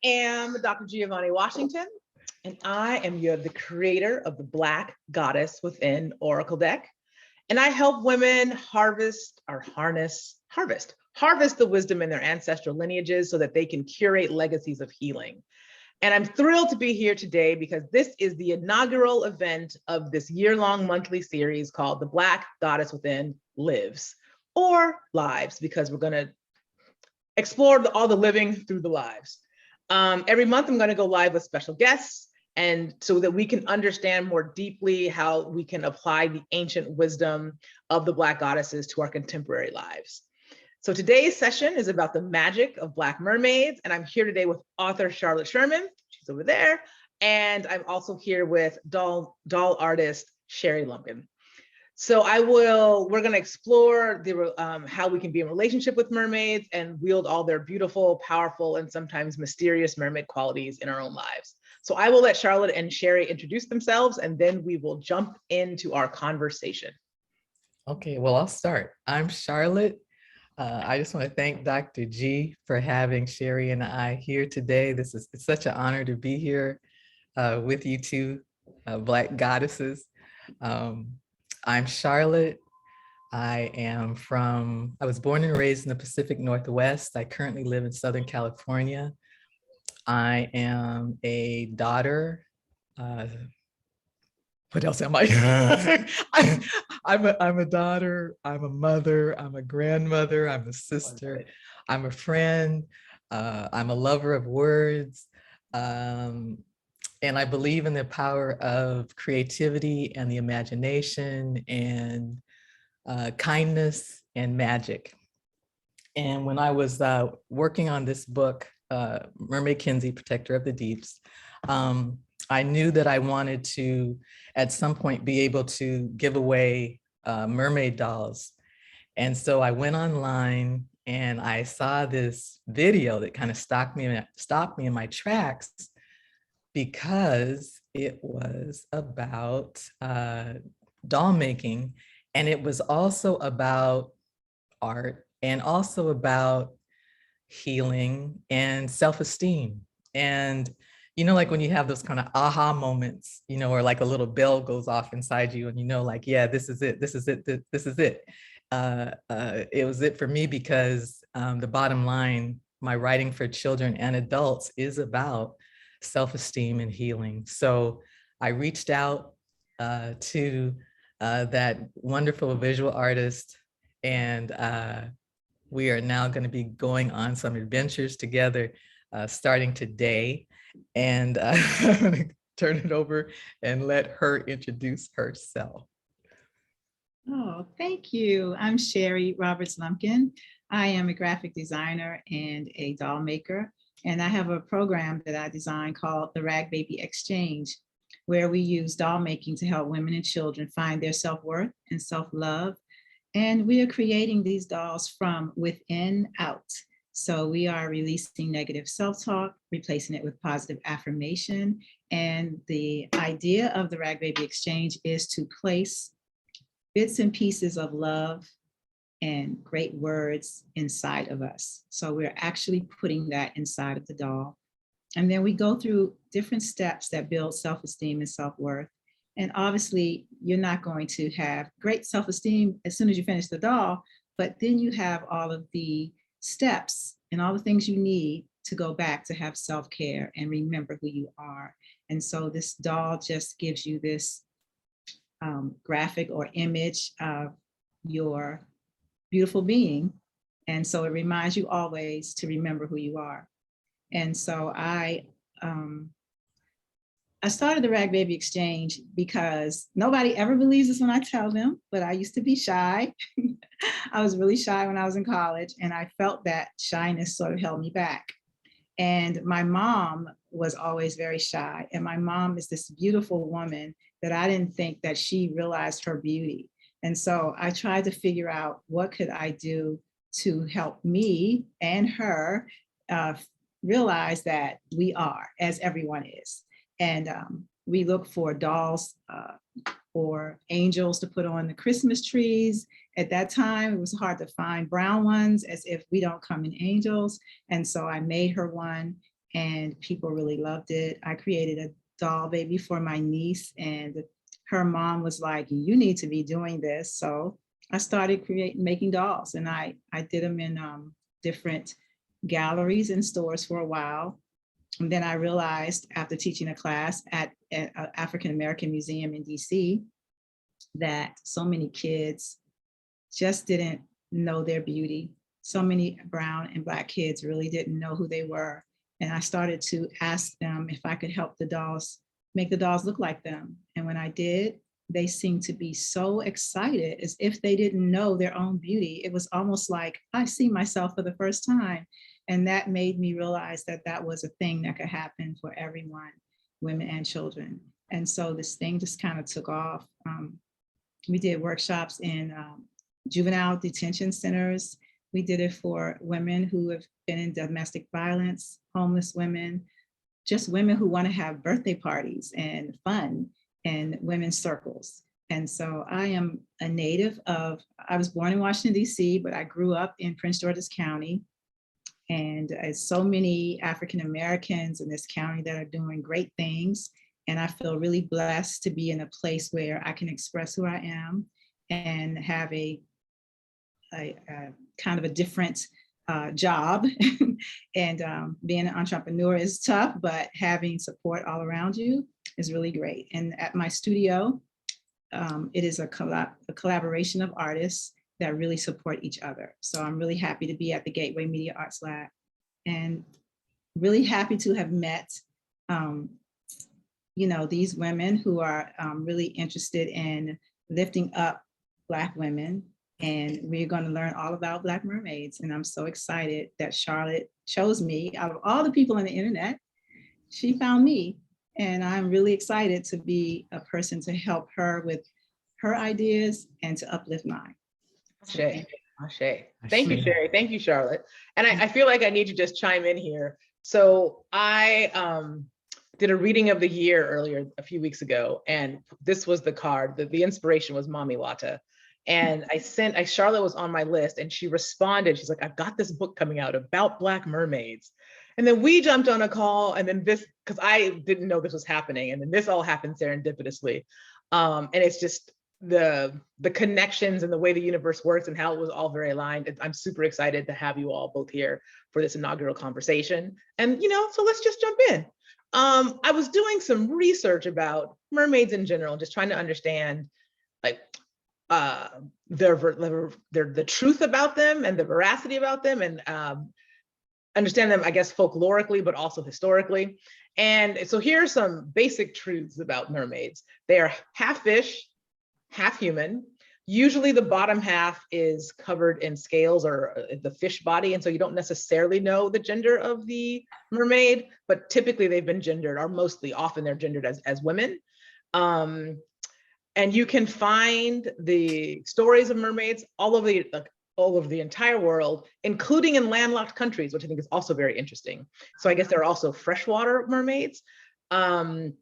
am Dr. Giavanni Washington, and I am the creator of the Black Goddess Within Oracle deck. And I help women harvest the wisdom in their ancestral lineages so that they can curate legacies of healing. And I'm thrilled to be here today because this is the inaugural event of this year-long monthly series called The Black Goddess Within Lives, or Lives, because we're gonna explore all the living through the lives. Every month I'm gonna go live with special guests, and so that we can understand more deeply how we can apply the ancient wisdom of the Black goddesses to our contemporary lives. So today's session is about the magic of Black mermaids, and I'm here today with author Charlotte Sherman, she's over there, and I'm also here with doll artist Sherry Lumpkin. So we're gonna explore how we can be in relationship with mermaids and wield all their beautiful, powerful, and sometimes mysterious mermaid qualities in our own lives. So I will let Charlotte and Sherry introduce themselves, and then we will jump into our conversation. Okay, well, I'll start. I'm Charlotte. I just want to thank Dr. G for having Sherry and I here today. It's such an honor to be here with you two Black goddesses. I'm Charlotte. I was born and raised in the Pacific Northwest. I currently live in Southern California. I am a daughter. What else am I? I'm a daughter, I'm a mother, I'm a grandmother, I'm a sister, I'm a friend, I'm a lover of words. And I believe in the power of creativity and the imagination and kindness and magic. And when I was working on this book, Mermaid Kinsey, Protector of the Deeps, I knew that I wanted to, at some point, be able to give away mermaid dolls. And so I went online and I saw this video that kind of stopped me in my tracks, because it was about doll making, and it was also about art, and also about healing and self-esteem. And like when you have those kind of aha moments, or like a little bell goes off inside you and like, yeah, this is it, this is it, this is it. It was it for me because the bottom line, my writing for children and adults is about self-esteem and healing. So I reached out to that wonderful visual artist, and we are now going to be going on some adventures together starting today. And I'm going to turn it over and let her introduce herself. Oh, thank you. I'm Sherry Roberts Lumpkin. I am a graphic designer and a doll maker. And I have a program that I designed called the Rag Baby Exchange, where we use doll making to help women and children find their self-worth and self-love. And we are creating these dolls from within out. So we are releasing negative self-talk, replacing it with positive affirmation. And the idea of the Rag Baby Exchange is to place bits and pieces of love and great words inside of us. So we're actually putting that inside of the doll. And then we go through different steps that build self-esteem and self-worth. And obviously, you're not going to have great self-esteem as soon as you finish the doll, but then you have all of the steps and all the things you need to go back to have self-care and remember who you are. And so this doll just gives you this graphic or image of your beautiful being. And so it reminds you always to remember who you are. And so I started the Rag Baby Exchange because nobody ever believes this when I tell them, but I used to be shy. I was really shy when I was in college, and I felt that shyness sort of held me back. And my mom was always very shy. And my mom is this beautiful woman that I didn't think that she realized her beauty. And so I tried to figure out what could I do to help me and her realize that we are, as everyone is. And we look for dolls or angels to put on the Christmas trees. At that time, it was hard to find brown ones, as if we don't come in angels. And so I made her one, and people really loved it. I created a doll baby for my niece, and her mom was like, you need to be doing this. So I started making dolls, and I did them in different galleries and stores for a while. And then I realized after teaching a class at an African American museum in DC that so many kids just didn't know their beauty. So many brown and Black kids really didn't know who they were. And I started to ask them if I could help the dolls, make the dolls look like them. And when I did, they seemed to be so excited as if they didn't know their own beauty. It was almost like I see myself for the first time. And that made me realize that that was a thing that could happen for everyone, women and children. And so this thing just kind of took off. We did workshops in juvenile detention centers. We did it for women who have been in domestic violence, homeless women, just women who want to have birthday parties and fun and women's circles. And so I am a native of, I was born in Washington, DC, but I grew up in Prince George's County. And so many African Americans in this county that are doing great things. And I feel really blessed to be in a place where I can express who I am and have a kind of a different job. And being an entrepreneur is tough, but having support all around you is really great. And at my studio, it is a collaboration of artists that really support each other. So I'm really happy to be at the Gateway Media Arts Lab and really happy to have met these women who are really interested in lifting up Black women. And we're going to learn all about Black mermaids. And I'm so excited that Charlotte chose me. Out of all the people on the internet, she found me. And I'm really excited to be a person to help her with her ideas and to uplift mine. Ashe. Thank you, Sherry. Thank you, Charlotte. And I feel like I need to just chime in here. So I did a reading of the year earlier, a few weeks ago, and this was the card. The inspiration was Mommy Wata. And Charlotte was on my list, and she responded. She's like, I've got this book coming out about Black mermaids. And then we jumped on a call, and then this, because I didn't know this was happening, and then this all happened serendipitously. And it's just the connections and the way the universe works and how it was all very aligned. I'm super excited to have you all both here for this inaugural conversation. And so let's just jump in. I was doing some research about mermaids in general, just trying to understand like the truth about them and the veracity about them, and understand them, I guess, folklorically, but also historically. And so here are some basic truths about mermaids. They are half fish, half human. Usually the bottom half is covered in scales or the fish body. And so you don't necessarily know the gender of the mermaid, but typically they've been gendered, or often they're gendered as women. And you can find the stories of mermaids all over the entire world, including in landlocked countries, which I think is also very interesting. So I guess there are also freshwater mermaids. And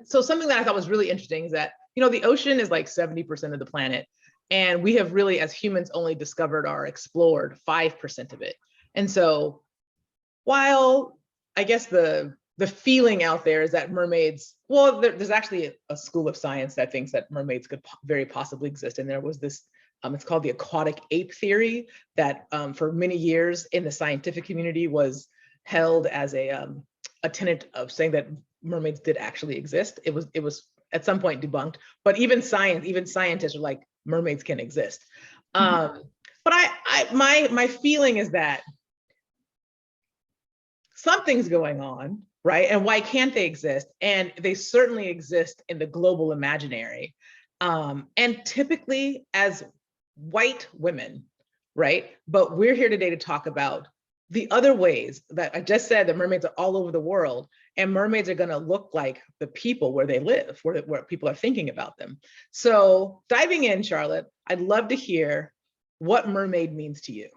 so something that I thought was really interesting is that, the ocean is like 70% of the planet. And we have really, as humans, only discovered or explored 5% of it. And so while I guess the feeling out there is that mermaids, well, there's actually a school of science that thinks that mermaids could very possibly exist. And there was this, it's called the aquatic ape theory that for many years in the scientific community was held as a tenet of saying that mermaids did actually exist. It was at some point debunked, but even scientists are like, mermaids can exist. But my feeling is that something's going on, right? And why can't they exist? And they certainly exist in the global imaginary. And typically as white women, right? But we're here today to talk about the other ways that I just said that mermaids are all over the world, and mermaids are going to look like the people where they live, where people are thinking about them. So diving in, Charlotte, I'd love to hear what mermaid means to you.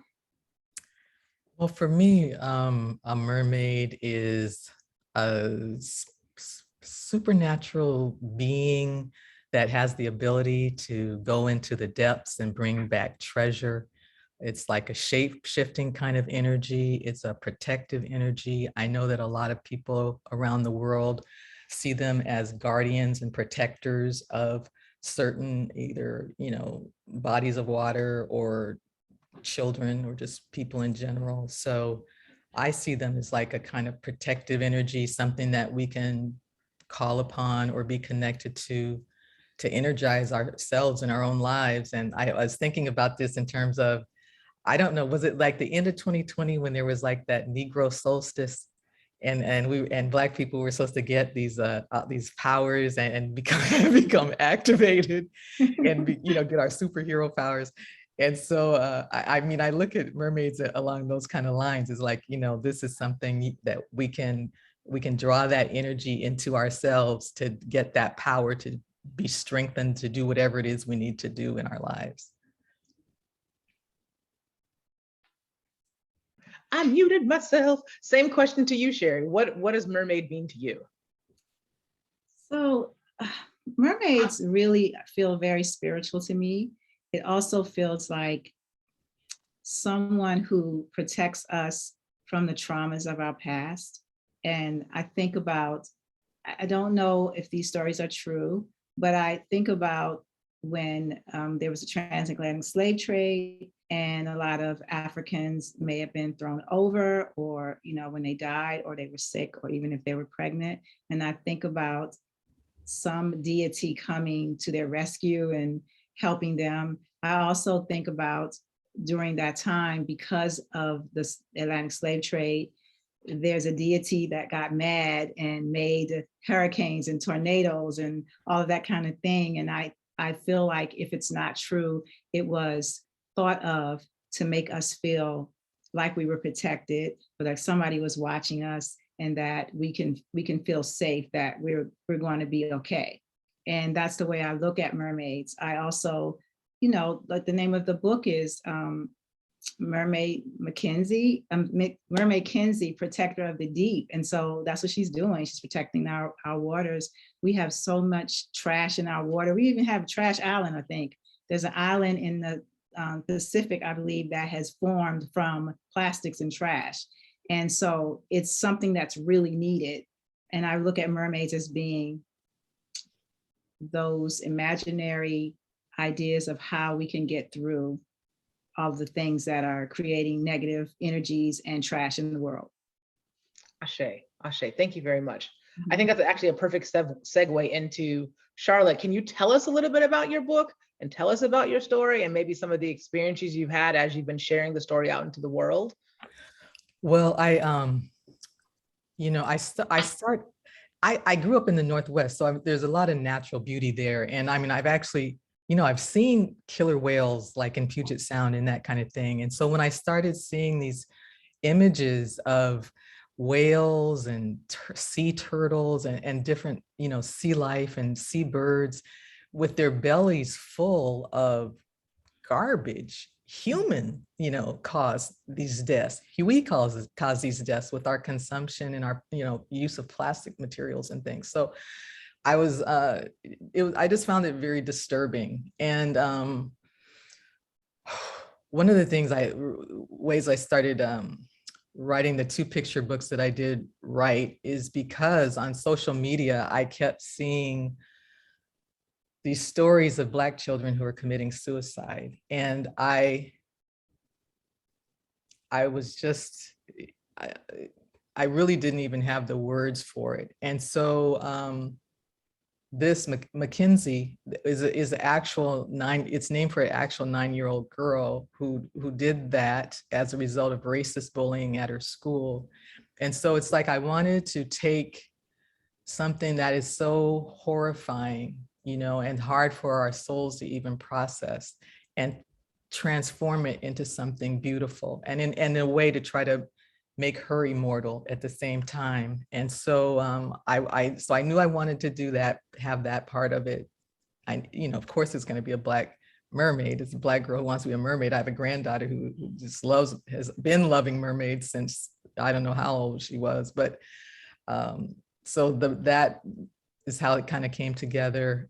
Well, for me, a mermaid is a supernatural being that has the ability to go into the depths and bring back treasure It's like a shape-shifting kind of energy. It's a protective energy. I know that a lot of people around the world see them as guardians and protectors of certain either, bodies of water or children or just people in general. So I see them as like a kind of protective energy, something that we can call upon or be connected to energize ourselves in our own lives. And I was thinking about this in terms of, I don't know, was it like the end of 2020 when there was like that Negro solstice, and Black people were supposed to get these powers and become become activated and get our superhero powers. And so I mean, I look at mermaids along those kind of lines. Is like, this is something that we can draw that energy into ourselves to get that power to be strengthened to do whatever it is we need to do in our lives. I muted myself. Same question to you, Sherry. What does mermaid mean to you? So mermaids really feel very spiritual to me. It also feels like someone who protects us from the traumas of our past. And I think about, I don't know if these stories are true, but I think about when there was a transatlantic slave trade and a lot of Africans may have been thrown over, or, when they died or they were sick, or even if they were pregnant. And I think about some deity coming to their rescue and helping them. I also think about during that time, because of the Atlantic slave trade, there's a deity that got mad and made hurricanes and tornadoes and all of that kind of thing. And I feel like if it's not true, it was thought of to make us feel like we were protected, or that somebody was watching us, and that we can feel safe, that we're going to be okay. And that's the way I look at mermaids. I also, like the name of the book is Mermaid Kinsey, Protector of the Deep. And so that's what she's doing. She's protecting our waters. We have so much trash in our water. We even have a trash island, I think. There's an island in the Pacific, I believe, that has formed from plastics and trash. And so it's something that's really needed. And I look at mermaids as being those imaginary ideas of how we can get through all the things that are creating negative energies and trash in the world. Ashe, Ashe, thank you very much. I think that's actually a perfect segue into Charlotte. Can you tell us a little bit about your book and tell us about your story and maybe some of the experiences you've had as you've been sharing the story out into the world? Well, I grew up in the Northwest, so there's a lot of natural beauty there. And I mean, I've actually, I've seen killer whales like in Puget Sound and that kind of thing. And so when I started seeing these images of whales and sea turtles and different, sea life and sea birds with their bellies full of garbage, human, cause these deaths. We cause these deaths with our consumption and our, use of plastic materials and things. So I just found it very disturbing. And one of the ways I started writing the 2 picture books that I did write is because on social media, I kept seeing these stories of Black children who are committing suicide. And I was just, I really didn't even have the words for it. And so this Mackenzie is actual it's named for an actual 9-year-old girl who did that as a result of racist bullying at her school. And so it's like, I wanted to take something that is so horrifying, and hard for our souls to even process, and transform it into something beautiful, and in a way to try to make her immortal at the same time. And so I knew I wanted to do that, have that part of it. Of course, it's going to be a Black mermaid. It's a Black girl who wants to be a mermaid. I have a granddaughter who just has been loving mermaids since I don't know how old she was, but so that is how it kind of came together.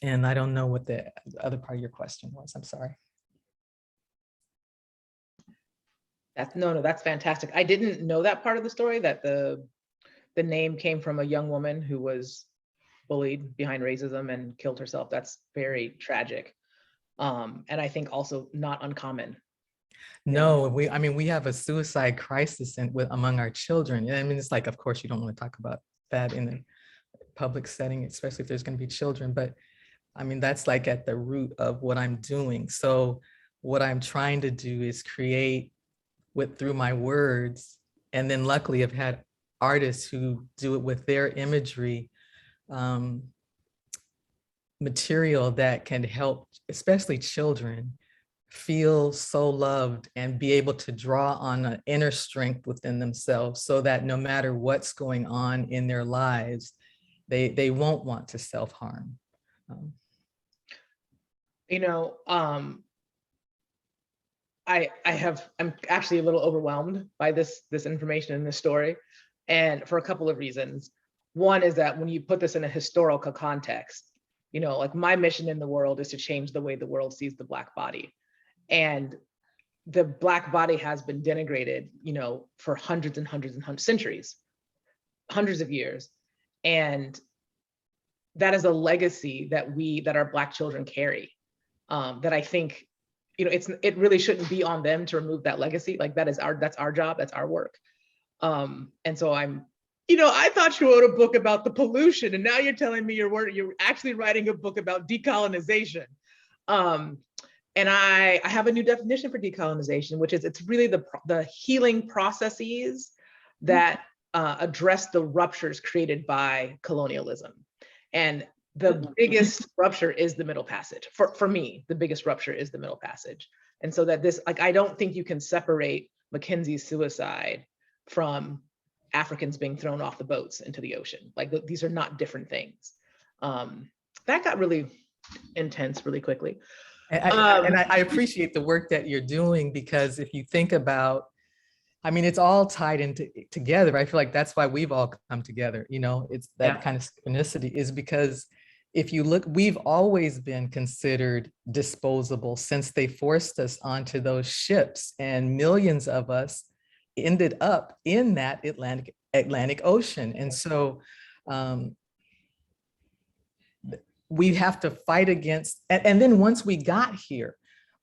And I don't know what the other part of your question was. I'm sorry. That's fantastic. I didn't know that part of the story, that the name came from a young woman who was bullied behind racism and killed herself. That's very tragic. And I think also not uncommon. No, I mean, we have a suicide crisis among our children. I mean, it's like, of course, you don't want to talk about that in a public setting, especially if there's going to be children, but I mean, that's like at the root of what I'm doing. So what I'm trying to do is create through my words, and then luckily I've had artists who do it with their imagery, material that can help, especially children, feel so loved and be able to draw on an inner strength within themselves, so that no matter what's going on in their lives, they won't want to self-harm. I'm actually a little overwhelmed by this information in this story, and for a couple of reasons. One is that when you put this in a historical context, like my mission in the world is to change the way the world sees the Black body. And the Black body has been denigrated, for hundreds and hundreds and hundreds centuries, hundreds of years. And that is a legacy that our Black children carry, that I think, it really shouldn't be on them to remove that legacy. Like that's our job, that's our work. And so I thought you wrote a book about the pollution, and now you're telling me you're actually writing a book about decolonization. And I have a new definition for decolonization, which is it's really the healing processes that address the ruptures created by colonialism. And the biggest rupture is the Middle Passage. For me, the biggest rupture is the Middle Passage. And so that I don't think you can separate Mackenzie's suicide from Africans being thrown off the boats into the ocean. Like these are not different things. That got really intense really quickly. And I appreciate the work that you're doing, because if you think about, I mean, it's all tied into together. I feel like that's why we've all come together. It's that kind of synchronicity, is because if you look, we've always been considered disposable since they forced us onto those ships, and millions of us ended up in that Atlantic Ocean. And so we have to fight against, and then once we got here,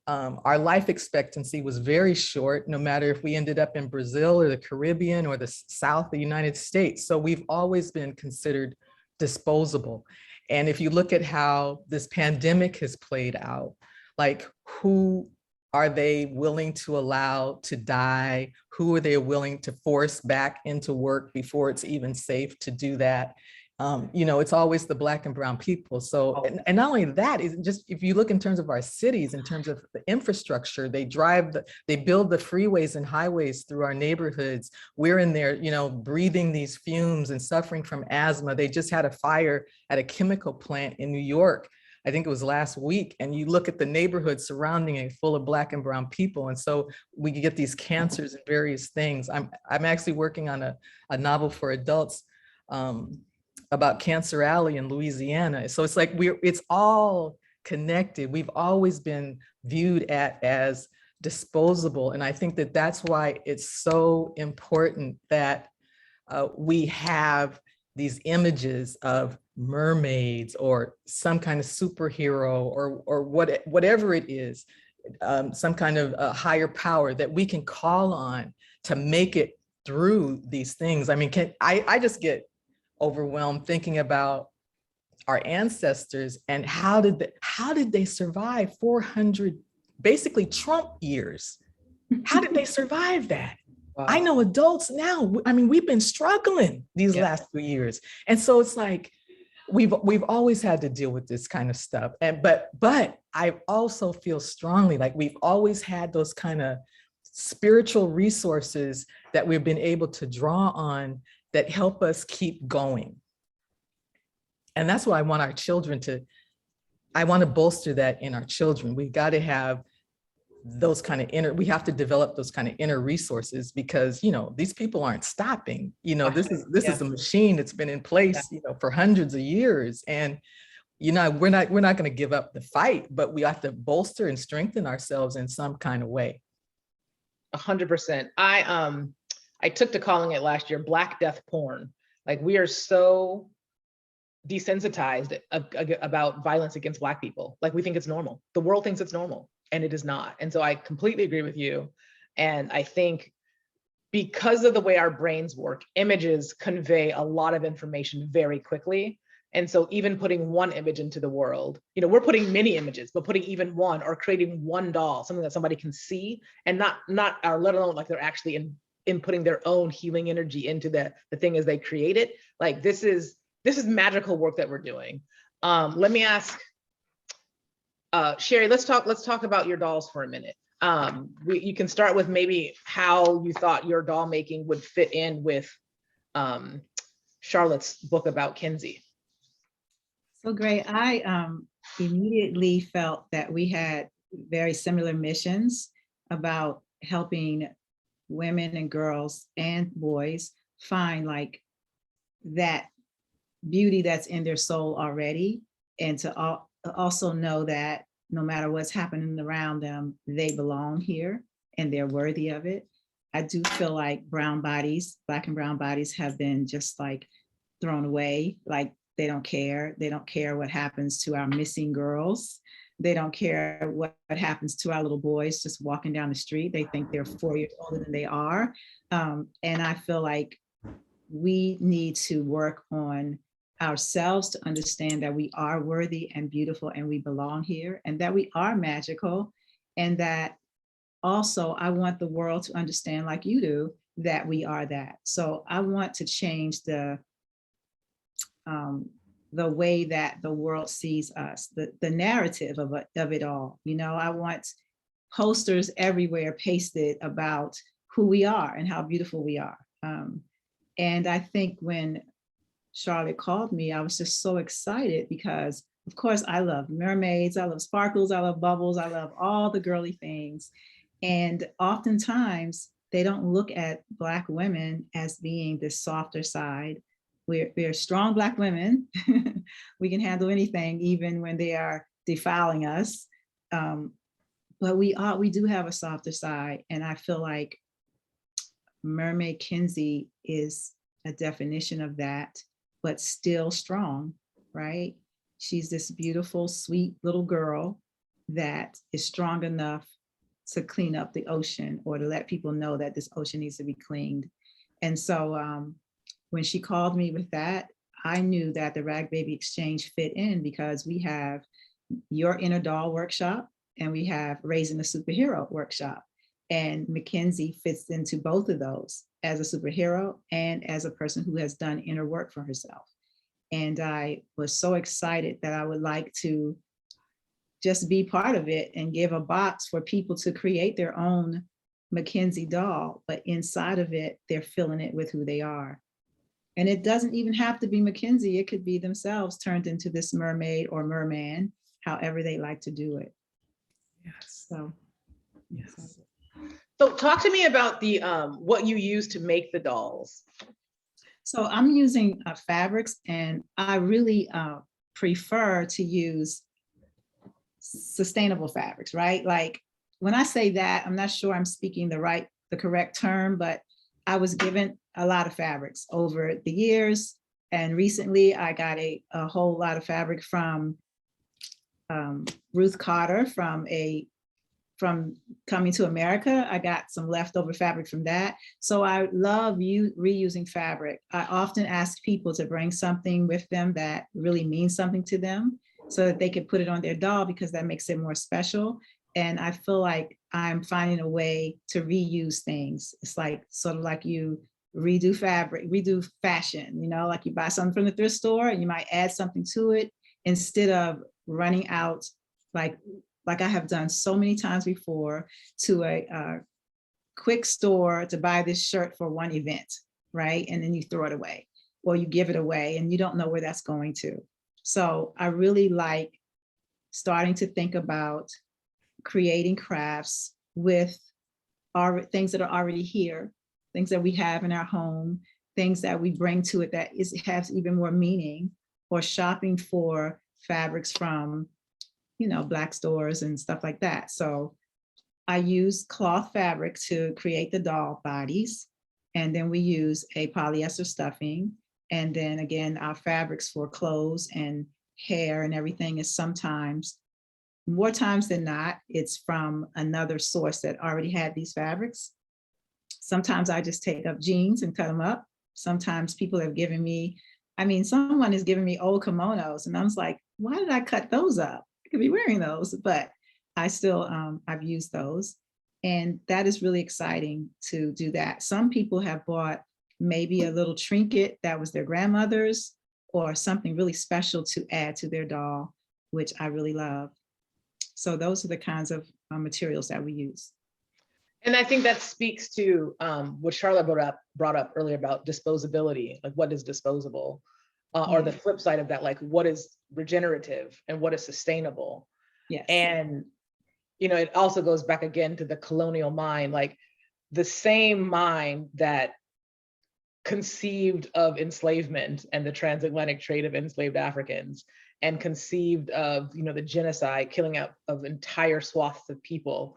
our life expectancy was very short, no matter if we ended up in Brazil or the Caribbean or the South of the United States. So we've always been considered disposable. And if you look at how this pandemic has played out, like who are they willing to allow to die? Who are they willing to force back into work before it's even safe to do that? It's always the Black and brown people. So, and not only that, is just if you look in terms of our cities, in terms of the infrastructure, they build the freeways and highways through our neighborhoods. We're in there, breathing these fumes and suffering from asthma. They just had a fire at a chemical plant in New York. I think it was last week, and you look at the neighborhood surrounding it full of Black and brown people. And so we get these cancers and various things. I'm actually working on a novel for adults, about Cancer Alley in Louisiana. So it's like it's all connected. We've always been viewed as disposable. And I think that that's why it's so important that we have these images of mermaids or some kind of superhero or whatever it is, some kind of higher power that we can call on to make it through these things. I mean, I just get overwhelmed thinking about our ancestors and how did they survive 400 basically Trump years? How did they survive that? Wow. I know adults now, I mean, we've been struggling these last 3 years. And so it's like, we've always had to deal with this kind of stuff. But I also feel strongly like we've always had those kind of spiritual resources that we've been able to draw on that help us keep going. And that's why I want our children I want to bolster that in our children. We've got to have those kind of we have to develop those kind of inner resources, because, these people aren't stopping. This is a machine that's been in place, for hundreds of years. And, we're not going to give up the fight, but we have to bolster and strengthen ourselves in some kind of way. 100%. I took to calling it last year Black death porn. Like, we are so desensitized about violence against Black people. Like, we think it's normal. The world thinks it's normal, and it is not. And so I completely agree with you. And I think because of the way our brains work, images convey a lot of information very quickly. And so even putting one image into the world, you know, we're putting many images, but putting even one, or creating one doll, something that somebody can see, and not or let alone like they're actually inputting their own healing energy into the thing as they create it. Like, this is magical work that we're doing. Let me ask Sherry, let's talk about your dolls for a minute. You can start with maybe how you thought your doll making would fit in with Charlotte's book about Kinsey. So great. I immediately felt that we had very similar missions about helping women and girls and boys find like that beauty that's in their soul already, and to also know that no matter what's happening around them, they belong here and they're worthy of it. I do feel like brown bodies, Black and brown bodies, have been just like thrown away. Like, they don't care. They don't care what happens to our missing girls. They don't care what happens to our little boys just walking down the street. They think they're 4 years older than they are. And I feel like we need to work on ourselves to understand that we are worthy and beautiful and we belong here, and that we are magical, and that also I want the world to understand, like you do, that we are that. So I want to change the way that the world sees us, the narrative of it all. You know, I want posters everywhere pasted about who we are and how beautiful we are. And I think when Charlotte called me, I was just so excited because, of course, I love mermaids, I love sparkles, I love bubbles, I love all the girly things. And oftentimes they don't look at Black women as being this softer side. We're strong Black women. We can handle anything, even when they are defiling us. But we do have a softer side. And I feel like Mermaid Kinsey is a definition of that, but still strong, right? She's this beautiful, sweet little girl that is strong enough to clean up the ocean, or to let people know that this ocean needs to be cleaned. And so when she called me with that, I knew that the Rag Baby Exchange fit in, because we have your inner doll workshop and we have Raising a Superhero workshop. And Mackenzie fits into both of those, as a superhero and as a person who has done inner work for herself. And I was so excited that I would like to just be part of it and give a box for people to create their own Mackenzie doll, but inside of it, they're filling it with who they are. And it doesn't even have to be Mackenzie. It could be themselves turned into this mermaid or merman, however they like to do it. Yes. So, Yes. So talk to me about the what you use to make the dolls. So I'm using fabrics, and I really prefer to use sustainable fabrics, right? Like, when I say that, I'm not sure I'm speaking the correct term, but I was given a lot of fabrics over the years. And recently I got a whole lot of fabric from Ruth Carter from Coming to America. I got some leftover fabric from that. So I love reusing fabric. I often ask people to bring something with them that really means something to them, so that they could put it on their doll, because that makes it more special. And I feel like I'm finding a way to reuse things. It's like sort of like you redo fabric, redo fashion, you know, like you buy something from the thrift store and you might add something to it, instead of running out like I have done so many times before, to a quick store to buy this shirt for one event, right? And then you throw it away, or you give it away and you don't know where that's going to. So I really like starting to think about creating crafts with our things that are already here, things that we have in our home, things that we bring to it that has even more meaning, or shopping for fabrics from, you know, Black stores and stuff like that. So I use cloth fabric to create the doll bodies. And then we use a polyester stuffing. And then again, our fabrics for clothes and hair and everything is sometimes, more times than not, it's from another source that already had these fabrics. Sometimes I just take up jeans and cut them up. Sometimes people have given me, I mean, someone has given me old kimonos and I was like, why did I cut those up? I could be wearing those, but I still, I've used those. And that is really exciting to do that. Some people have bought maybe a little trinket that was their grandmother's or something really special to add to their doll, which I really love. So those are the kinds of materials that we use. And I think that speaks to what Charlotte brought up earlier about disposability, like what is disposable, or the flip side of that, like what is regenerative and what is sustainable. Yes. And, you know, it also goes back again to the colonial mind, like the same mind that conceived of enslavement and the transatlantic trade of enslaved Africans and conceived of, you know, the genocide, killing out of entire swaths of people,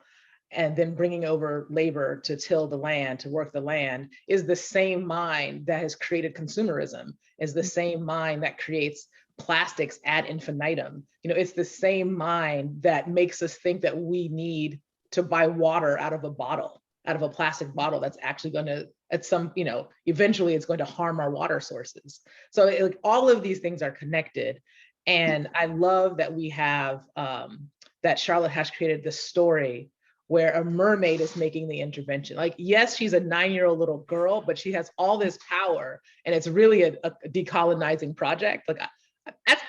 and then bringing over labor to till the land, to work the land, is the same mind that has created consumerism, is the same mind that creates plastics ad infinitum. You know, it's the same mind that makes us think that we need to buy water out of a bottle, out of a plastic bottle that's actually going to, at some, you know, eventually it's going to harm our water sources. So like all of these things are connected. And I love that we have, that Charlotte has created this story where a mermaid is making the intervention. Like, yes, she's a 9-year-old little girl, but she has all this power and it's really a decolonizing project. Like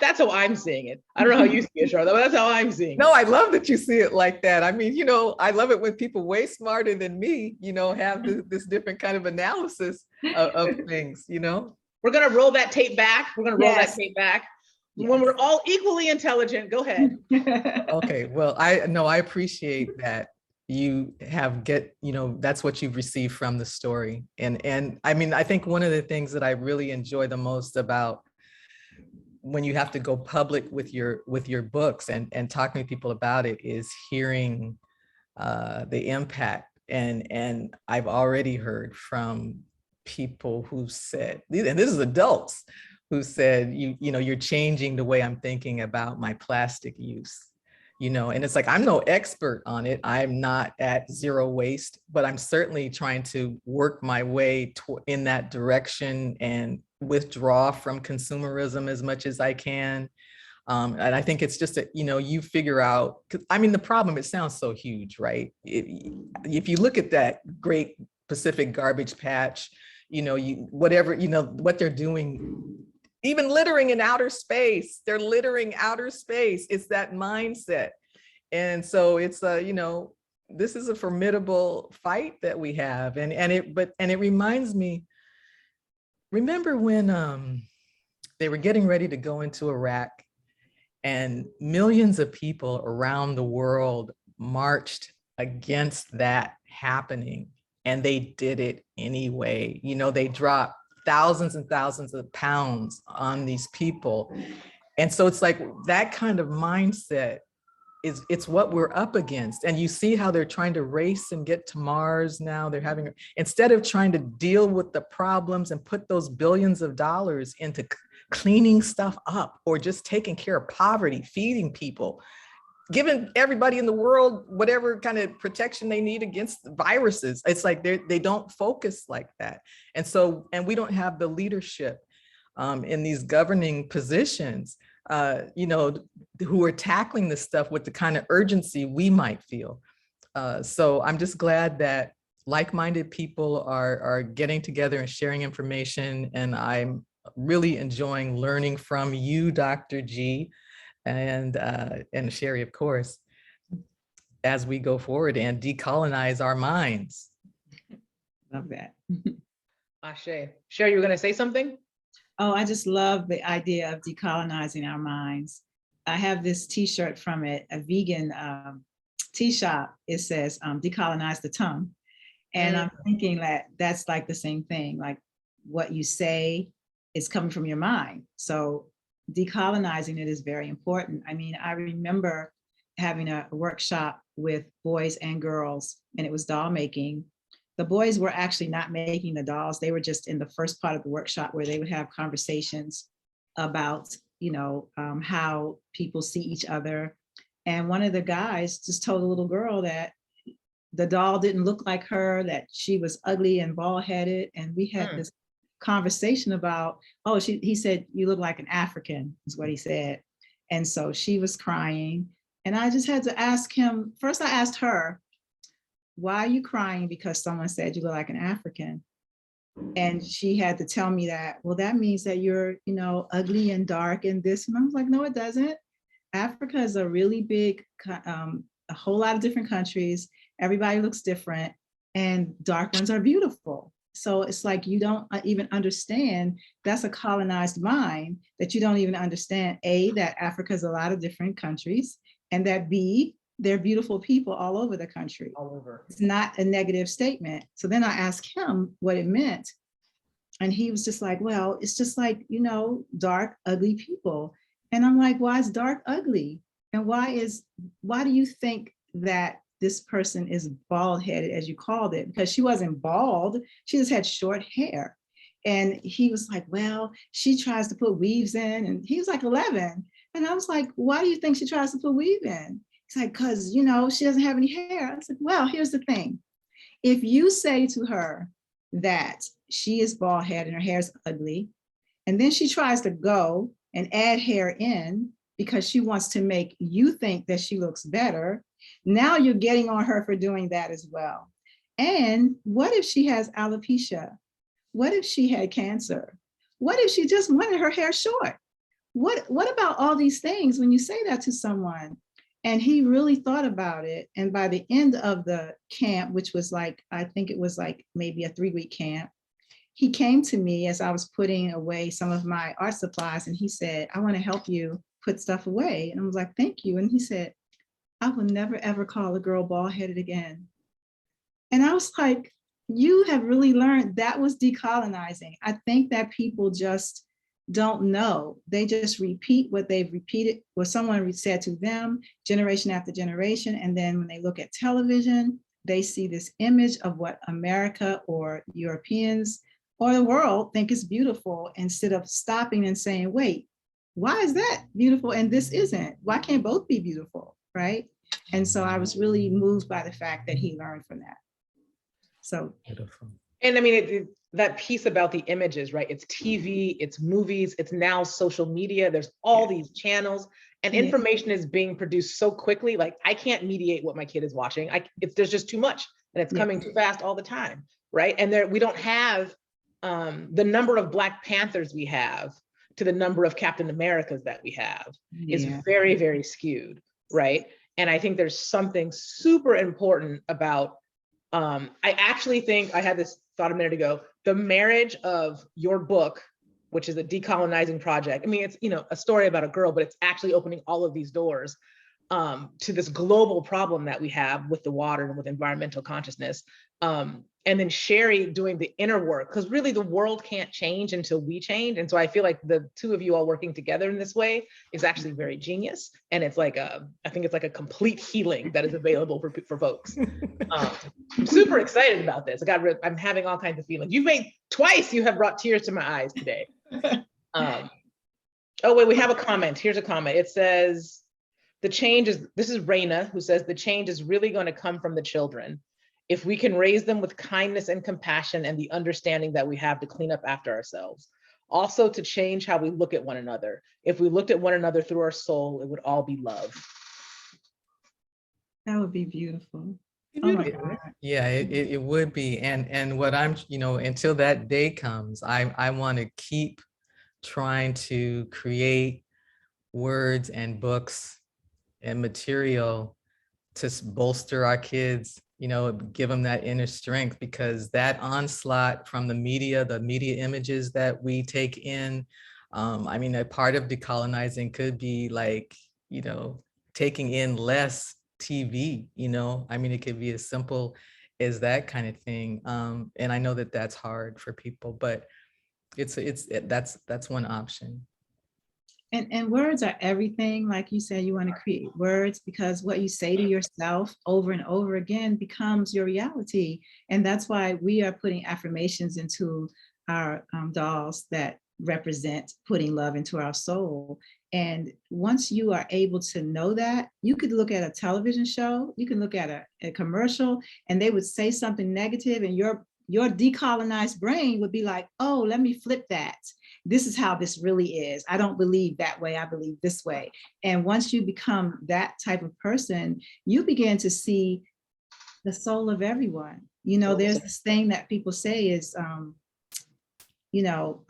that's how I'm seeing it. I don't know how you see it, Charlotte, but that's how I'm seeing it. No, I love that you see it like that. I mean, you know, I love it when people way smarter than me, you know, have this different kind of analysis of things, you know. We're gonna roll that tape back. We're gonna roll that Yes. tape back. Yes. When we're all equally intelligent, go ahead. Okay, well, I appreciate that you you know, that's what you've received from the story. And I mean, I think one of the things that I really enjoy the most about when you have to go public with your books and talking to people about it is hearing the impact. And I've already heard from people who said, and this is adults who said, you know, you're changing the way I'm thinking about my plastic use. You know, and it's like, I'm no expert on it. I'm not at zero waste, but I'm certainly trying to work my way in that direction and withdraw from consumerism as much as I can. And I think it's just that, you know, you figure out, I mean, the problem, it sounds so huge, right? If you look at that great Pacific garbage patch, you know, whatever, you know, what they're doing, even littering in outer space, they're littering outer space. It's that mindset. And so it's you know, this is a formidable fight that we have. And it reminds me, remember when they were getting ready to go into Iraq and millions of people around the world marched against that happening, and they did it anyway. You know, they dropped thousands and thousands of pounds on these people. And so it's like that kind of mindset it's what we're up against. And you see how they're trying to race and get to Mars now. They're having, instead of trying to deal with the problems and put those billions of dollars into cleaning stuff up or just taking care of poverty, feeding people, giving everybody in the world whatever kind of protection they need against viruses. It's like they don't focus like that. And so, and we don't have the leadership in these governing positions, you know, who are tackling this stuff with the kind of urgency we might feel. So I'm just glad that like-minded people are getting together and sharing information. And I'm really enjoying learning from you, Dr. G, and Sherry, of course, as we go forward and decolonize our minds. Love that. Ashe. Sherry, you were going to say something? Oh, I just love the idea of decolonizing our minds. I have this T-shirt from it, a vegan tea shop. It says, decolonize the tongue. And I'm thinking that that's like the same thing, like what you say is coming from your mind. So decolonizing it is very important. I mean, I remember having a workshop with boys and girls, and it was doll making. The boys were actually not making the dolls. They were just in the first part of the workshop where they would have conversations about, how people see each other. And one of the guys just told a little girl that the doll didn't look like her, that she was ugly and bald headed. And we had this conversation about, he said, you look like an African, is what he said. And so she was crying. And I just had to ask him, first I asked her, why are you crying because someone said you look like an African? And she had to tell me that, well, that means that you're, ugly and dark and this. And I was like, no, it doesn't. Africa is a really big, a whole lot of different countries. Everybody looks different, and dark ones are beautiful. So it's like, you don't even understand, that's a colonized mind, that you don't even understand, A, that Africa is a lot of different countries, and that B, they're beautiful people all over the country. All over. It's not a negative statement. So then I asked him what it meant. And he was just like, well, it's just like, dark, ugly people. And I'm like, why is dark ugly? And why do you think that this person is bald headed, as you called it? Because she wasn't bald, she just had short hair. And he was like, well, she tries to put weaves in. And he was like 11. And I was like, why do you think she tries to put weave in? He's like, because, she doesn't have any hair. I said, well, here's the thing. If you say to her that she is bald headed and her hair is ugly, and then she tries to go and add hair in because she wants to make you think that she looks better, now you're getting on her for doing that as well. And what if she has alopecia? What if she had cancer? What if she just wanted her hair short? What about all these things when you say that to someone? And he really thought about it. And by the end of the camp, which was like, I think it was like maybe a 3-week camp, he came to me as I was putting away some of my art supplies. And he said, I want to help you put stuff away. And I was like, thank you. And he said, I will never, ever call a girl bald headed again. And I was like, you have really learned that was decolonizing. I think that people just don't know. They just repeat what they've repeated, what someone said to them generation after generation. And then when they look at television, they see this image of what America or Europeans or the world think is beautiful, instead of stopping and saying, wait, why is that beautiful and this isn't? Why can't both be beautiful, right? And so I was really moved by the fact that he learned from that. So Beautiful. And I mean, that piece about the images, right? It's TV, it's movies, it's now social media. There's all these channels, and information is being produced so quickly. Like, I can't mediate what my kid is watching. There's just too much, and it's coming too fast all the time, right? And we don't have the number of Black Panthers we have to the number of Captain Americas that we have is very, very skewed, right? And I think there's something super important about, I actually think, I had this thought a minute ago, the marriage of your book, which is a decolonizing project. I mean, it's, a story about a girl, but it's actually opening all of these doors to this global problem that we have with the water and with environmental consciousness. And then Sherry doing the inner work, because really the world can't change until we change. And so I feel like the two of you all working together in this way is actually very genius. And it's like I think it's like a complete healing that is available for folks. I'm super excited about this. I'm having all kinds of feelings. You have brought tears to my eyes today. Oh wait, we have a comment. Here's a comment. It says, this is Raina, who says, the change is really going to come from the children. If we can raise them with kindness and compassion and the understanding that we have to clean up after ourselves. Also to change how we look at one another. If we looked at one another through our soul, it would all be love. that would be beautiful. Oh my God. Yeah, it would be. And what I'm, until that day comes, I want to keep trying to create words and books and material to bolster our kids, give them that inner strength, because that onslaught from the media images that we take in, I mean, a part of decolonizing could be like, taking in less TV, I mean, it could be as simple as that kind of thing. And I know that that's hard for people, but that's one option. And words are everything. Like you said, you want to create words because what you say to yourself over and over again becomes your reality. And that's why we are putting affirmations into our dolls that represent putting love into our soul. And once you are able to know that, you could look at a television show, you can look at a commercial, and they would say something negative, and your decolonized brain would be like, oh, let me flip that. This is how this really is. I don't believe that way. I believe this way. And once you become that type of person, you begin to see the soul of everyone. You know, there's this thing that people say is, you know,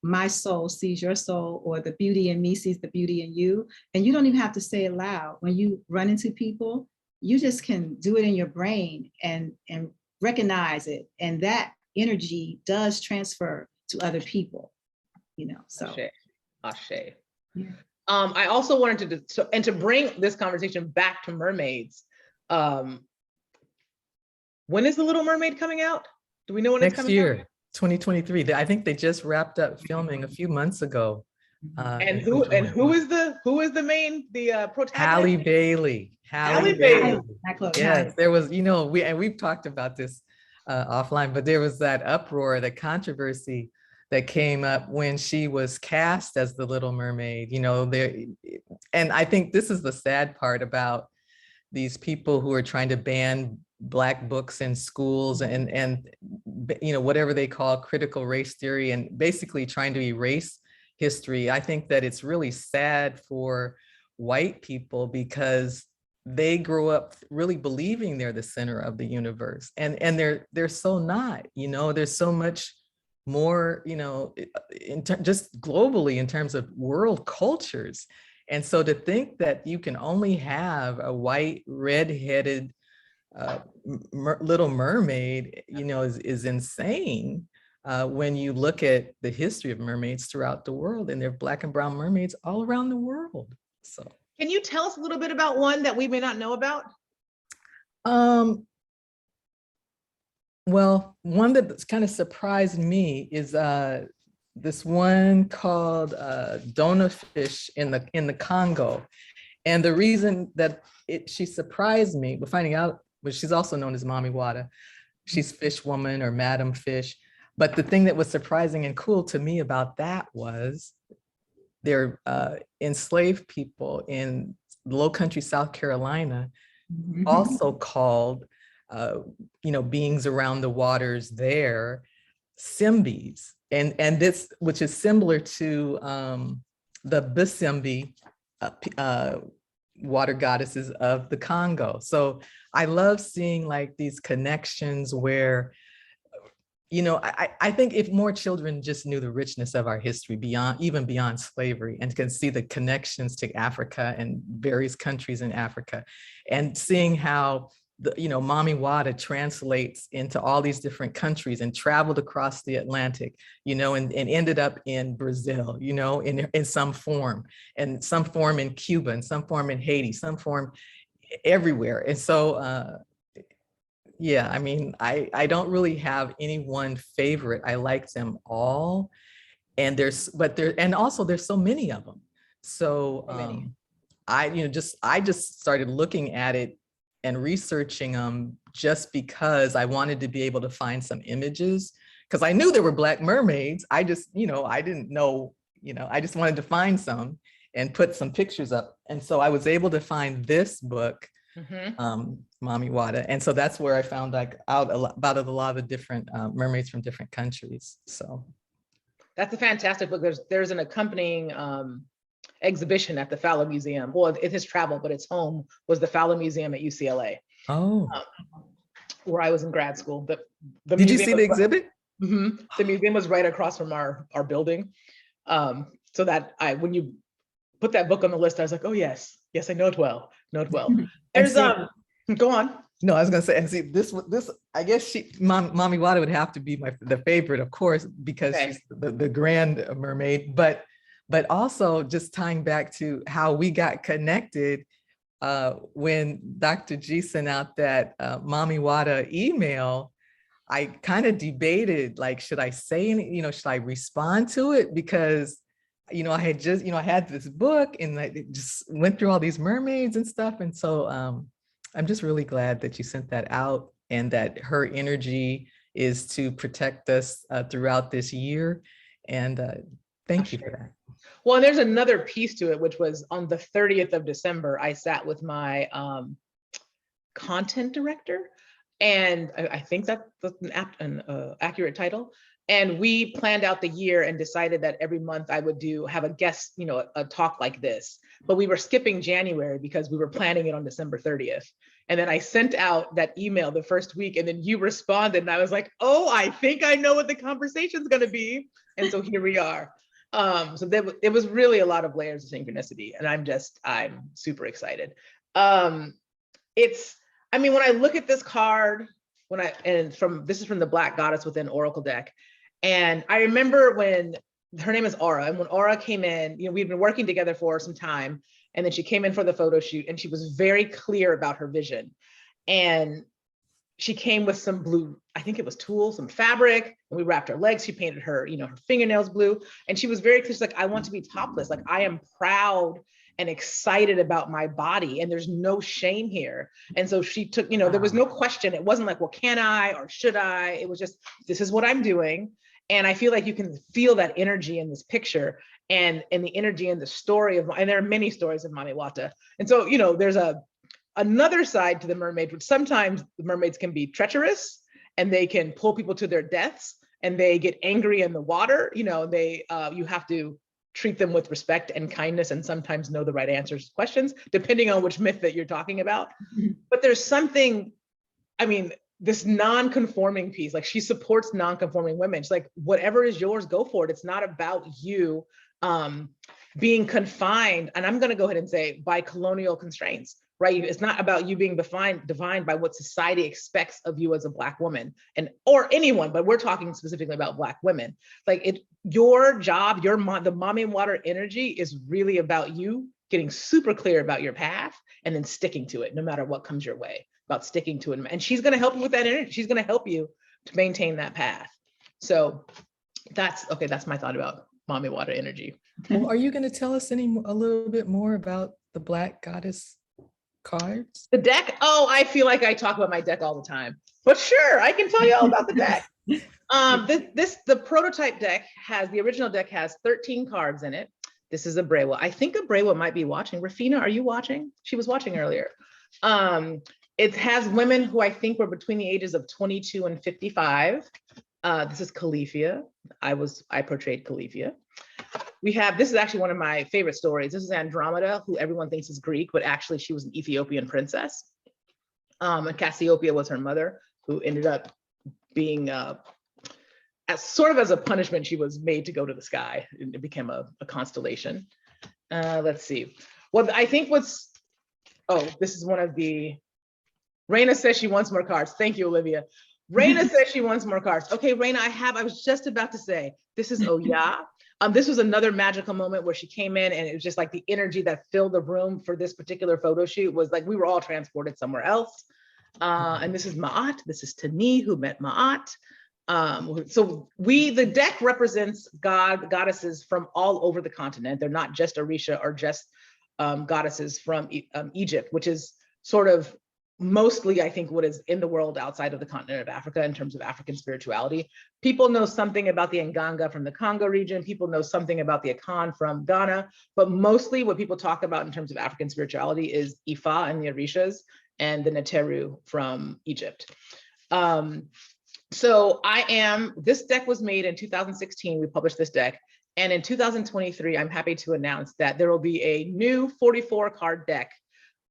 my soul sees your soul, or the beauty in me sees the beauty in you. And you don't even have to say it loud. When you run into people, you just can do it in your brain and recognize it. And that energy does transfer to other people. You know, so Ashe. Yeah. I also wanted to bring this conversation back to mermaids. When is The Little Mermaid coming out? Do we know when it's coming out? Next year, 2023. I think they just wrapped up filming a few months ago. And who is the main protagonist? Halle Bailey. Halle Bailey. Yes, there was, you know, we've talked about this offline, but there was that uproar, that controversy that came up when she was cast as the Little Mermaid, you know, and I think this is the sad part about these people who are trying to ban Black books in schools and you know, whatever they call critical race theory, and basically trying to erase history. I think that it's really sad for white people because they grow up really believing they're the center of the universe, and they're so not. You know, there's so much more, you know, just globally in terms of world cultures. And so to think that you can only have a white, red-headed Little Mermaid, you know, is insane when you look at the history of mermaids throughout the world, and there are Black and brown mermaids all around the world. So can you tell us a little bit about one that we may not know about? Well, one that kind of surprised me is this one called Dona Fish in the Congo. And the reason that she surprised me, but finding out, but she's also known as Mami Wata. She's Fish Woman or Madam Fish. But the thing that was surprising and cool to me about that was they're enslaved people in Low Country, South Carolina, also called you know, beings around the waters there, Simbies, and this, which is similar to the Bisimbi water goddesses of the Congo. So I love seeing like these connections where, you know, I think if more children just knew the richness of our history even beyond slavery, and can see the connections to Africa and various countries in Africa, and seeing how you know, Mami Wata translates into all these different countries and traveled across the Atlantic, you know, and ended up in Brazil, you know, in some form, and some form in Cuba, and some form in Haiti, some form everywhere. And so, yeah, I mean, I don't really have any one favorite. I like them all. And and also there's so many of them. So I just started looking at it and researching them just because I wanted to be able to find some images, because I knew there were Black mermaids. I just, you know, I didn't know, you know, I just wanted to find some and put some pictures up. And so I was able to find this book, Mami Wata. And so that's where I found like out about a lot of the different mermaids from different countries. So that's a fantastic book. There's an accompanying exhibition at the Fowler Museum. Well, it has traveled, but its home was the Fowler Museum at UCLA. Oh, where I was in grad school. Did you see the exhibit? The museum was right across from our building. So that when you put that book on the list, I was like, oh yes, I know it well. There's go on. No, I was gonna say, and see this I guess Mami Wata would have to be the favorite, of course, because she's the grand mermaid, but also just tying back to how we got connected when Dr. G sent out that Mami Wata email. I kind of debated, like, should I say any, you know, should I respond to it? Because, I had just, I had this book and I just went through all these mermaids and stuff. And so I'm just really glad that you sent that out and that her energy is to protect us throughout this year. And thank you for that. Well, and there's another piece to it, which was on the 30th of December, I sat with my content director, and I think that's an accurate title. And we planned out the year and decided that every month I would have a guest, a talk like this. But we were skipping January because we were planning it on December 30th. And then I sent out that email the first week, and then you responded, and I was like, oh, I think I know what the conversation's going to be. And so here we are. So it was really a lot of layers of synchronicity, and I'm super excited. When I look at this card, this is from the Black Goddess Within Oracle deck. And I remember when her name is Aura, and when Aura came in, we've been working together for some time, and then she came in for the photo shoot, and she was very clear about her vision. And she came with some blue, I think it was tulle, some fabric, and we wrapped her legs. She painted her, her fingernails blue. And she was very clear. She's like, I want to be topless. Like, I am proud and excited about my body, and there's no shame here. And so she took, there was no question. It wasn't like, well, can I or should I? It was just, this is what I'm doing. And I feel like you can feel that energy in this picture and the energy in the story and there are many stories of Mami Wata. And so, there's another side to the mermaid, which sometimes the mermaids can be treacherous and they can pull people to their deaths, and they get angry in the water. You have to treat them with respect and kindness, and sometimes know the right answers to questions, depending on which myth that you're talking about. But there's something, this non-conforming piece, like she supports non-conforming women. She's like, whatever is yours, go for it. It's not about you being confined, and I'm gonna go ahead and say, by colonial constraints, right? It's not about you being defined by what society expects of you as a Black woman, or anyone, but we're talking specifically about Black women. Like your job, the Mami Wata energy is really about you getting super clear about your path and then sticking to it, no matter what comes your way, about sticking to it. And she's gonna help you with that energy. She's gonna help you to maintain that path. So that's my thought about Mami Wata energy. Well, are you gonna tell us a little bit more about the Black Goddess cards? The deck? Oh, I feel like I talk about my deck all the time, but sure, I can tell you all about the deck. The prototype deck the original deck has 13 cards in it. This is Abrewa. I think Abrewa might be watching. Rafina, are you watching? She was watching earlier. It has women who I think were between the ages of 22 and 55. This is Califia. I portrayed Califia. This is actually one of my favorite stories. This is Andromeda, who everyone thinks is Greek, but actually she was an Ethiopian princess. And Cassiopeia was her mother, who ended up being, as a punishment, she was made to go to the sky. It became a constellation. Let's see. Well, I think this is one of the, Raina says she wants more cards. Thank you, Olivia. Raina says she wants more cards. Okay, Raina, I was just about to say, this is Oya. This was another magical moment where she came in, and it was just like the energy that filled the room for this particular photo shoot was like we were all transported somewhere else. And this is Ma'at. This is Tani, who met Ma'at. So the deck represents goddesses from all over the continent. They're not just Orisha or just goddesses from Egypt, which is sort of mostly, I think, what is in the world outside of the continent of Africa in terms of African spirituality. People know something about the Nganga from the Congo region. People know something about the Akan from Ghana, but mostly what people talk about in terms of African spirituality is Ifa and the Orishas and the Neteru from Egypt. This deck was made in 2016. We published this deck. And in 2023, I'm happy to announce that there will be a new 44 card deck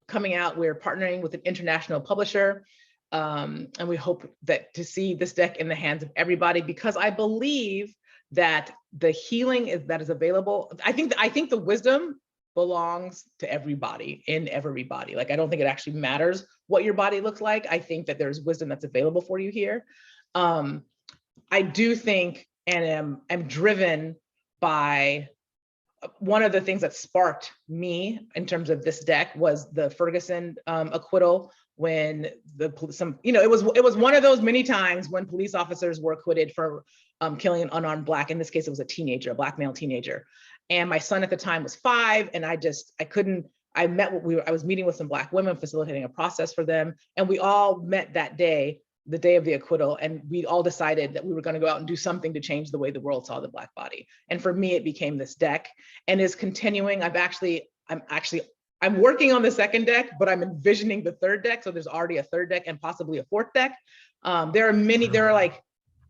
coming out. We're partnering with an international publisher, and we hope to see this deck in the hands of everybody, because I believe that the healing that is available. I think the wisdom belongs to everybody, in everybody. Like, I don't think it actually matters what your body looks like. I think that there's wisdom that's available for you here. I do think, and am driven by, one of the things that sparked me in terms of this deck was the Ferguson acquittal, when it was one of those many times when police officers were acquitted for killing an unarmed Black. In this case, it was a Black male teenager. And my son at the time was 5, and I couldn't, I was meeting with some Black women, facilitating a process for them. And we all met that day, the day of the acquittal, and we all decided that we were going to go out and do something to change the way the world saw the Black body. And for me, it became this deck, and is continuing. I'm working on the second deck, but I'm envisioning the third deck. So there's already a third deck and possibly a fourth deck. I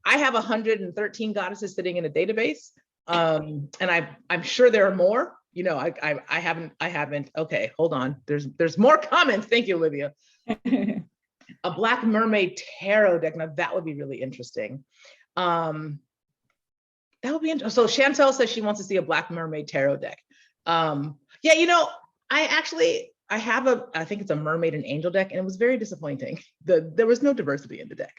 have 113 goddesses sitting in a database. And I'm sure there are more. You know, I haven't. Okay, hold on. There's more comments. Thank you, Olivia. A Black Mermaid tarot deck. Now that would be really interesting. That would be interesting. So Chantel says she wants to see a Black Mermaid tarot deck. Yeah, you know, I think it's a mermaid and angel deck, and it was very disappointing. There was no diversity in the deck.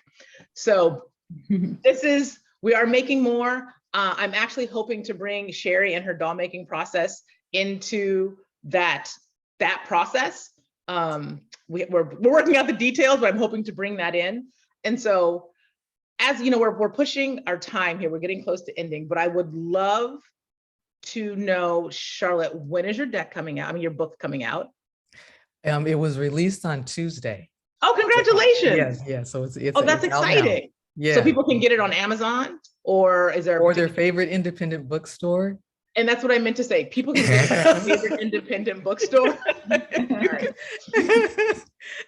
So we are making more. I'm actually hoping to bring Sherry and her doll making process into that process. We're working out the details, but I'm hoping to bring that in. And so, as you know, we're pushing our time here. We're getting close to ending, but I would love to know, Charlotte, when is your deck coming out? I mean, your book coming out? It was released on Tuesday. Oh, congratulations! Yes. So it's that's exciting. Yeah. So people can get it on Amazon, or is there or their favorite independent bookstore? And that's what I meant to say. People can get their favorite independent bookstore.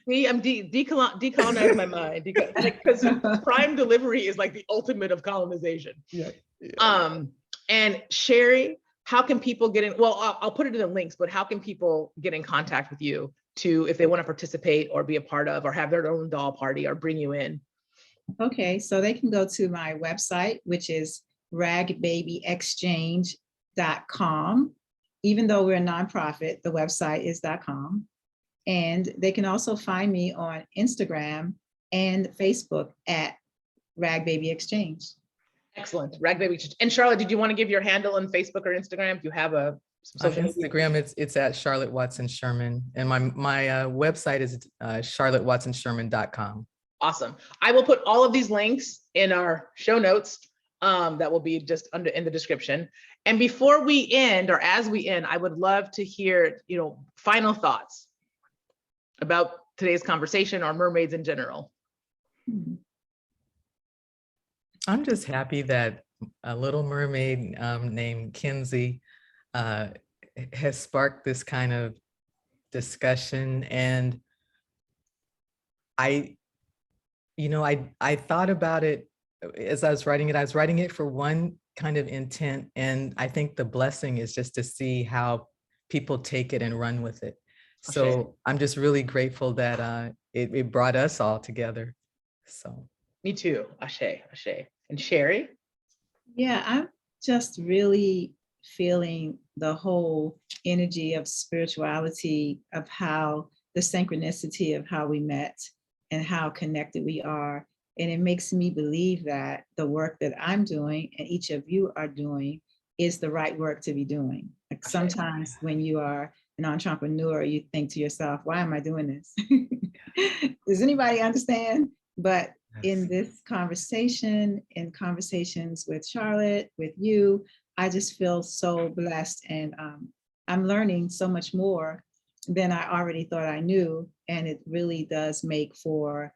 See, I'm decolonizing my mind because Prime delivery is like the ultimate of colonization. Yeah. And Sherry, how can people get in? Well, I'll put it in the links, but how can people get in contact with you if they want to participate or be a part of, or have their own doll party or bring you in? Okay, so they can go to my website, which is ragbabyexchange.com. Even though we're a nonprofit, the website is .com. And they can also find me on Instagram and Facebook at ragbabyexchange. Excellent. Ragbaby. And Charlotte, did you want to give your handle on Facebook or Instagram? Do you have a social media? Instagram, it's at Charlotte Watson Sherman, and my website is charlottewatsonsherman.com. Awesome. I will put all of these links in our show notes that will be just in the description. And before we end, or as we end, I would love to hear, final thoughts about today's conversation or mermaids in general. I'm just happy that a little mermaid named Kinsey has sparked this kind of discussion. And I thought about it as I was writing it for one kind of intent. And I think the blessing is just to see how people take it and run with it. So I'm just really grateful that it brought us all together. So. Me too. Ashe. And Sherry? Yeah, I'm just really feeling the whole energy of spirituality, of how the synchronicity of how we met and how connected we are. And it makes me believe that the work that I'm doing and each of you are doing is the right work to be doing. Like sometimes when you are an entrepreneur, you think to yourself, why am I doing this? Does anybody understand? But in this conversation, in conversations with Charlotte, with you, I just feel so blessed, and I'm learning so much more than I already thought I knew. And it really does make for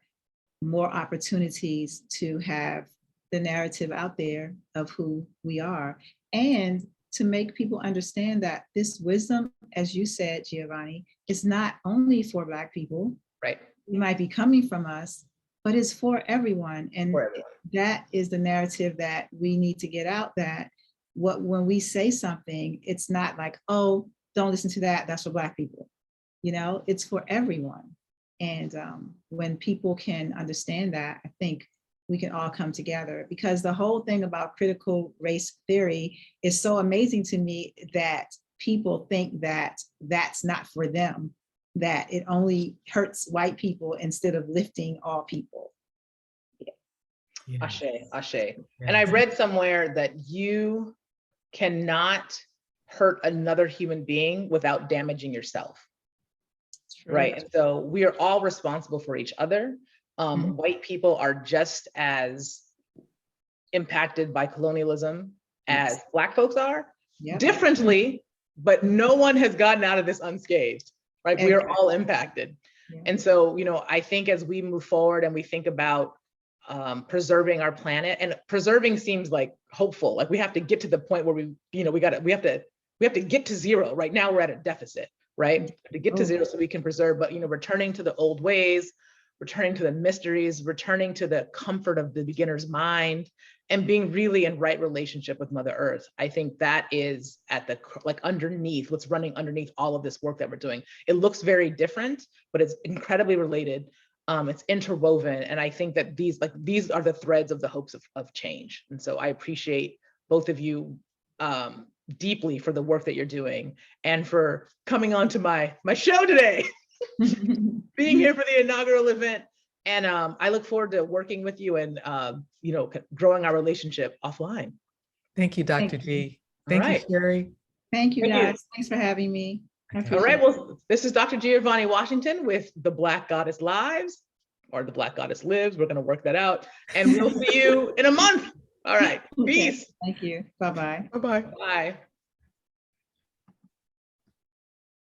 more opportunities to have the narrative out there of who we are, and to make people understand that this wisdom, as you said, Giavanni, is not only for Black people. Right. It might be coming from us, but it's for everyone. And that is the narrative that we need to get out, that when we say something, it's not like, oh, don't listen to that, that's for Black people. It's for everyone. And when people can understand that, I think we can all come together, because the whole thing about critical race theory is so amazing to me, that people think that that's not for them, that it only hurts white people instead of lifting all people. Yeah. Ashe. Yeah. And I read somewhere that you cannot hurt another human being without damaging yourself. True. Right. And so we are all responsible for each other. White people are just as impacted by colonialism as Black folks are, Yep. differently, but no one has gotten out of this unscathed, right? We are all impacted. Yeah. And so, I think as we move forward and we think about preserving our planet, and preserving seems like hopeful, like we have to get to the point where we have to get to zero. Right now we're at a deficit, right? To get to zero so we can preserve, but returning to the old ways, returning to the mysteries, returning to the comfort of the beginner's mind, and being really in right relationship with Mother Earth. I think that is at the underneath, what's running underneath all of this work that we're doing. It looks very different, but it's incredibly related. It's interwoven, and I think that these are the threads of the hopes of change. And so I appreciate both of you deeply for the work that you're doing and for coming on to my show today. Being here for the inaugural event. And I look forward to working with you and, growing our relationship offline. Thank you, Dr. G. Thank you, right. Sherry. Thank you, Thank you. guys. Thanks for having me. All right, well, this is Dr. Giavanni Washington with the Black Goddess Lives, or the Black Goddess Lives. We're going to work that out. And we'll see you in a month. All right, peace. Thank you. Bye-bye. Bye-bye. Bye.